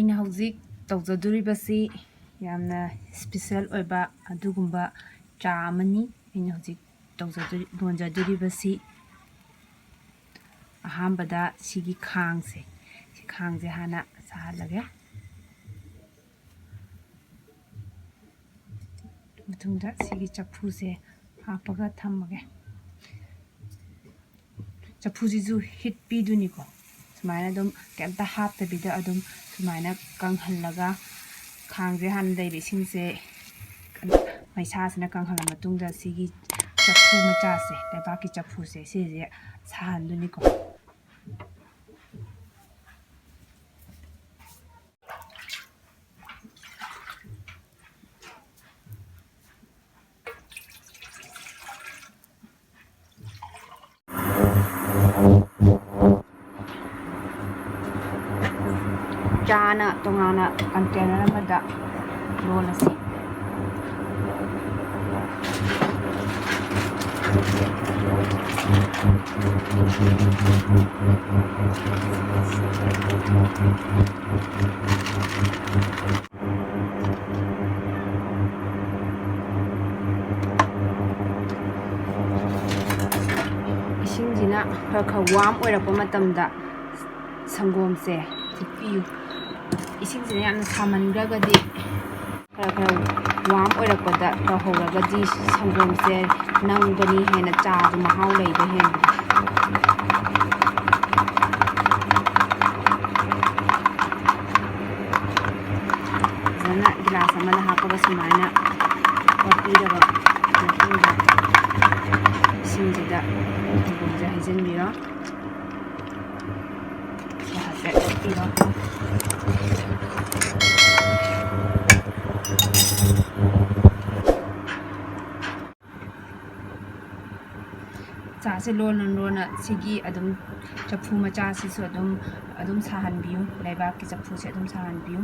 ꯑꯩꯅ ꯍꯧꯖꯤꯛ ꯇꯧꯖꯗꯣꯔꯤꯕꯁꯤ ꯌꯥꯝꯅ ꯁ꯭ꯄꯦꯁꯤꯌꯦꯜ ꯑꯣꯏꯕ ꯑꯗꯨꯒꯨꯝꯕ ꯆꯥ ꯑꯃꯅꯤ ꯑꯩꯅ ꯍꯧꯖꯤꯛ ꯂꯣꯟꯖꯗꯣꯔꯤꯕꯁꯤ ꯑꯍꯥꯟꯕꯗ ꯁꯤꯒꯤ ꯈꯥꯡꯁꯦ ꯍꯥꯟꯅ ꯁꯥꯍꯜꯂꯒꯦ ꯃꯇꯨꯡꯗ ꯁꯤꯒꯤ ꯆꯐꯨꯁꯦ ꯍꯥꯞꯄꯒ ꯊꯝꯃꯒꯦ ꯆꯐꯨꯁꯤꯁꯨ ꯍꯤꯠ ꯄꯤꯗꯣꯏꯅꯤꯀꯣ ꯁꯨꯃꯥꯏꯅ ꯑꯗꯨꯝ ꯀꯩꯝꯇ ꯍꯥꯞꯇꯕꯤꯗ ꯑꯗꯨꯝ ꯁꯨꯃꯥꯏꯅ ꯀꯪꯍꯜꯂꯒ ꯈꯥꯡꯁꯦ ꯍꯥꯟꯅ ꯂꯩꯔꯤ ꯏꯁꯤꯡꯁꯦ ꯃꯩꯁꯥꯁꯤꯅ ꯀꯪꯍꯜꯂ ꯃꯇꯨꯡꯗ ꯁꯤꯒꯤ ꯆꯐꯨ ꯃꯆꯥꯁꯦ ꯂꯩꯕꯥꯛꯀꯤ ꯆꯐꯨꯁꯦ ꯁꯤꯁꯦ ꯁꯥꯍꯟꯗꯣꯏꯅꯤꯀꯣ ꯆꯥꯅ ꯇꯣꯉꯥꯟꯅ ꯀꯟꯇꯦꯅꯔ ꯑꯃꯗ ꯂꯣꯜꯂꯁꯤ ꯏꯁꯤꯡꯁꯤꯅ ꯈꯔ ꯋꯥꯔꯝ ꯑꯣꯏꯔꯛꯄ ꯃꯇꯝꯗ ꯁꯪꯒꯣꯝꯁꯦ ꯊꯤꯠꯄꯤꯌꯨ ꯏꯁꯤꯡꯁꯤꯅ ꯌꯥꯝꯅ ꯁꯥꯃꯟꯈ꯭ꯔꯒꯗꯤ ꯈꯔ ꯋꯥꯔꯝ ꯑꯣꯏꯔꯛꯄꯗ ꯇꯧꯍꯧꯔꯒꯗꯤ ꯁꯪꯒꯣꯝꯁꯦ ꯅꯪꯒꯅꯤ ꯍꯦꯟꯅ ꯆꯥꯁꯨ ꯃꯍꯥꯎ ꯂꯩꯕ ꯍꯦꯟꯕ ꯐꯖꯅ ꯒꯤꯂꯥꯁ ꯑꯃꯗ ꯍꯥꯞꯄꯒ ꯁꯨꯃꯥꯏꯅ ꯇꯧꯕꯤꯔꯕ ꯃꯇꯨꯡꯗ ꯏꯁꯤꯡꯁꯤꯗ ꯁꯪꯒꯣꯝꯁꯦ ꯍꯩꯖꯤꯟꯕꯤꯔꯣ ꯍꯥꯏꯐꯦꯠ ꯑꯣꯠꯄꯤꯔꯣ ꯆꯥꯁꯦ ꯂꯣꯟꯅ ꯁꯤꯒꯤ ꯑꯗꯨꯝ ꯆꯐꯨ ꯃꯆꯥꯁꯤꯁꯨ ꯑꯗꯨꯝ ꯁꯥꯍꯟꯕꯤꯌꯨ ꯂꯩꯕꯥꯛꯀꯤ ꯆꯐꯨꯁꯦ ꯑꯗꯨꯝ ꯁꯥꯍꯟꯕꯤꯌꯨ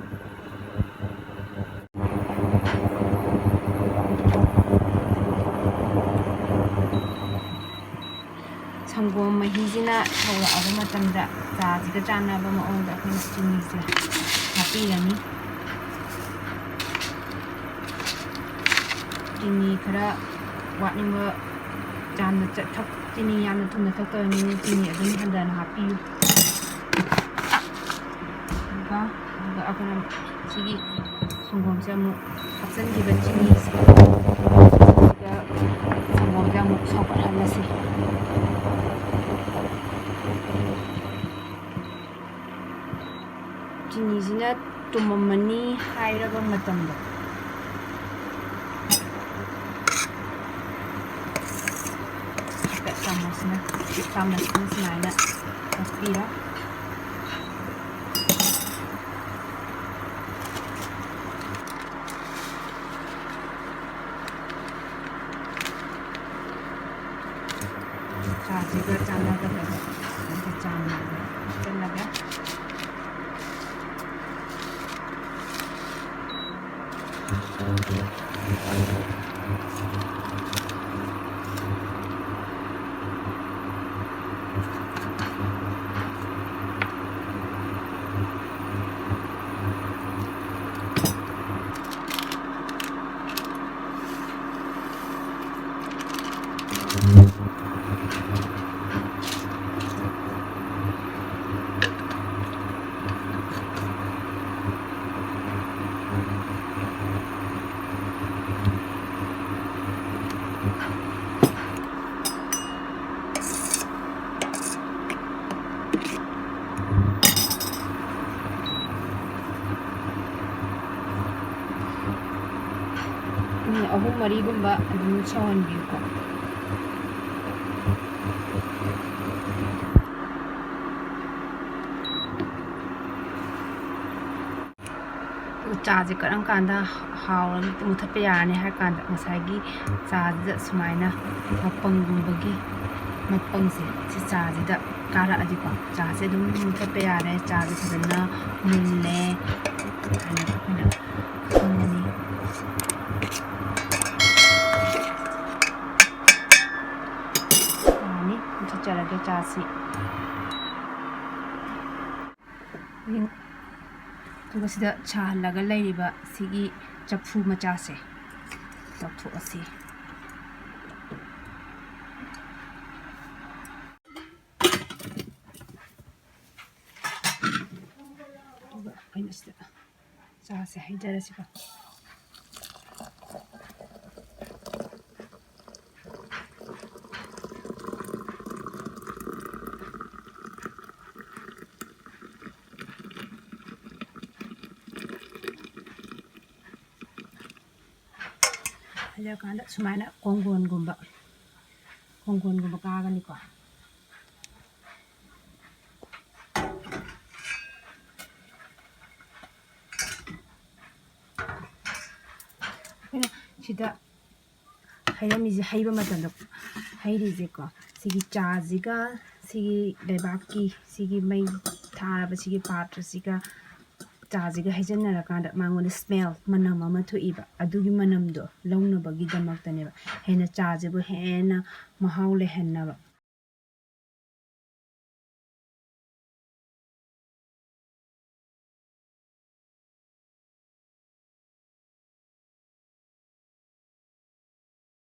ꯁꯪꯒꯣꯝ ꯃꯍꯤꯁꯤꯅ ꯁꯧꯔꯛꯑꯕ ꯃꯇꯝꯗ ꯆꯥꯁꯤꯒ ꯆꯥꯟꯅꯕ ꯃꯑꯣꯡꯗ ꯑꯩꯈꯣꯏꯅ ꯆꯤꯅꯤꯁꯦ ꯍꯥꯞꯄꯤꯔꯅꯤ ꯆꯤꯅꯤ ꯈꯔ ꯋꯥꯠꯅꯤꯡꯕ ꯆꯤꯅꯤ ꯌꯥꯝꯅ ꯊꯨꯝꯅ ꯊꯛꯇꯕ ꯃꯤꯅ ꯆꯤꯅꯤ ꯑꯗꯨꯝ ꯍꯟꯊꯅ ꯍꯥꯞꯄꯤꯌꯨ ꯑꯗꯨꯒ ꯑꯩꯈꯣꯏꯅ ꯁꯤꯒꯤ ꯁꯪꯒꯣꯝꯁꯦ ꯑꯃꯨꯛ ꯍꯥꯞꯆꯤꯟꯈꯤꯕ ꯆꯤꯅꯤꯁꯦ ꯁꯪꯒꯣꯝꯁꯦ ꯑꯃꯨꯛ ꯁꯧꯒꯠꯍꯜꯂꯁꯤ ꯆꯤꯅꯤꯁꯤꯅ ꯇꯨꯝꯃꯝꯃꯅꯤ ꯍꯥꯏꯔꯕ ꯃꯇꯝꯗ ꯆꯥꯃꯁꯅ ꯁꯨꯃꯥꯏꯅ ꯍꯥꯞꯄꯤꯔꯣ ꯆꯥꯁꯤꯒ ꯆꯥꯟꯅꯒꯗꯕ ꯆꯥꯡ ꯍꯥꯞꯆꯤꯜꯂꯒ ꯑꯍꯨꯝ ꯃꯔꯤꯒꯨꯝꯕ ꯑꯗꯨꯝ ꯁꯧꯍꯟꯕꯤꯌꯨꯀꯣ ꯆꯥꯁꯦ ꯀꯔꯝ ꯀꯥꯟꯗ ꯍꯥꯎꯔꯒ ꯃꯨꯊꯠꯄ ꯌꯥꯔꯅꯤ ꯍꯥꯏ ꯀꯥꯟꯗ ꯉꯁꯥꯏꯒꯤ ꯆꯥꯁꯤꯗ ꯁꯨꯃꯥꯏꯅ ꯃꯄꯪꯒꯨꯝꯕꯒꯤ ꯃꯄꯪꯁꯦ ꯁꯤ ꯆꯥꯁꯤꯗ ꯀꯥꯔꯛꯑꯗꯤꯀꯣ ꯆꯥꯁꯦ ꯑꯗꯨꯝ ꯃꯨꯊꯠꯄ ꯌꯥꯔꯦ ꯆꯥꯁꯦ ꯐꯖꯅ ꯃꯨꯜꯂꯦ ꯍꯥꯏꯅ ꯑꯩꯈꯣꯏꯅ ꯈꯪꯒꯅꯤ ꯌꯥꯅꯤ ꯃꯨꯊꯠꯆꯔꯒꯦ ꯆꯥꯁꯤ ꯑꯗꯨꯒ ꯁꯤꯗ ꯁꯥꯍꯜꯂꯒ ꯂꯩꯔꯤꯕ ꯁꯤꯒꯤ ꯆꯐꯨ ꯃꯆꯥꯁꯦ ꯂꯧꯊꯣꯛꯑꯁꯤ ꯑꯗꯨꯒ ꯑꯩꯈꯣꯏꯅ ꯁꯤꯗ ꯆꯥꯁꯦ ꯍꯩꯖꯔꯁꯤꯀꯣ ꯍꯩꯔꯀꯥꯟꯗ ꯁꯨꯃꯥꯏꯅ ꯀꯣꯡꯒꯣꯟꯒꯨꯝꯕ ꯀꯥꯒꯅꯤꯀꯣ ꯑꯩꯈꯣꯏꯅ ꯁꯤꯗ ꯍꯩꯔꯝꯃꯤꯁꯦ ꯍꯩꯕ ꯃꯇꯝꯗ ꯍꯩꯔꯤꯁꯦꯀꯣ ꯁꯤꯒꯤ ꯆꯥꯁꯤꯒ ꯁꯤꯒꯤ ꯂꯩꯕꯥꯛꯀꯤ ꯁꯤꯒꯤ ꯃꯩ ꯊꯥꯔꯕ ꯁꯤꯒꯤ ꯄꯥꯇ꯭ꯔꯁꯤꯒ ꯆꯥꯁꯤꯒ ꯍꯩꯖꯤꯟꯅꯔꯀꯥꯟꯗ ꯃꯉꯣꯟꯗ ꯁ꯭ꯃꯦꯜ ꯃꯅꯝ ꯑꯃ ꯊꯣꯛꯏꯕ ꯑꯗꯨꯒꯤ ꯃꯅꯝꯗꯣ ꯂꯧꯅꯕꯒꯤꯗꯃꯛꯇꯅꯦꯕ ꯍꯦꯟꯅ ꯆꯥꯁꯤꯕꯨ ꯍꯦꯟꯅ ꯃꯍꯥꯎ ꯂꯩꯍꯟꯅꯕ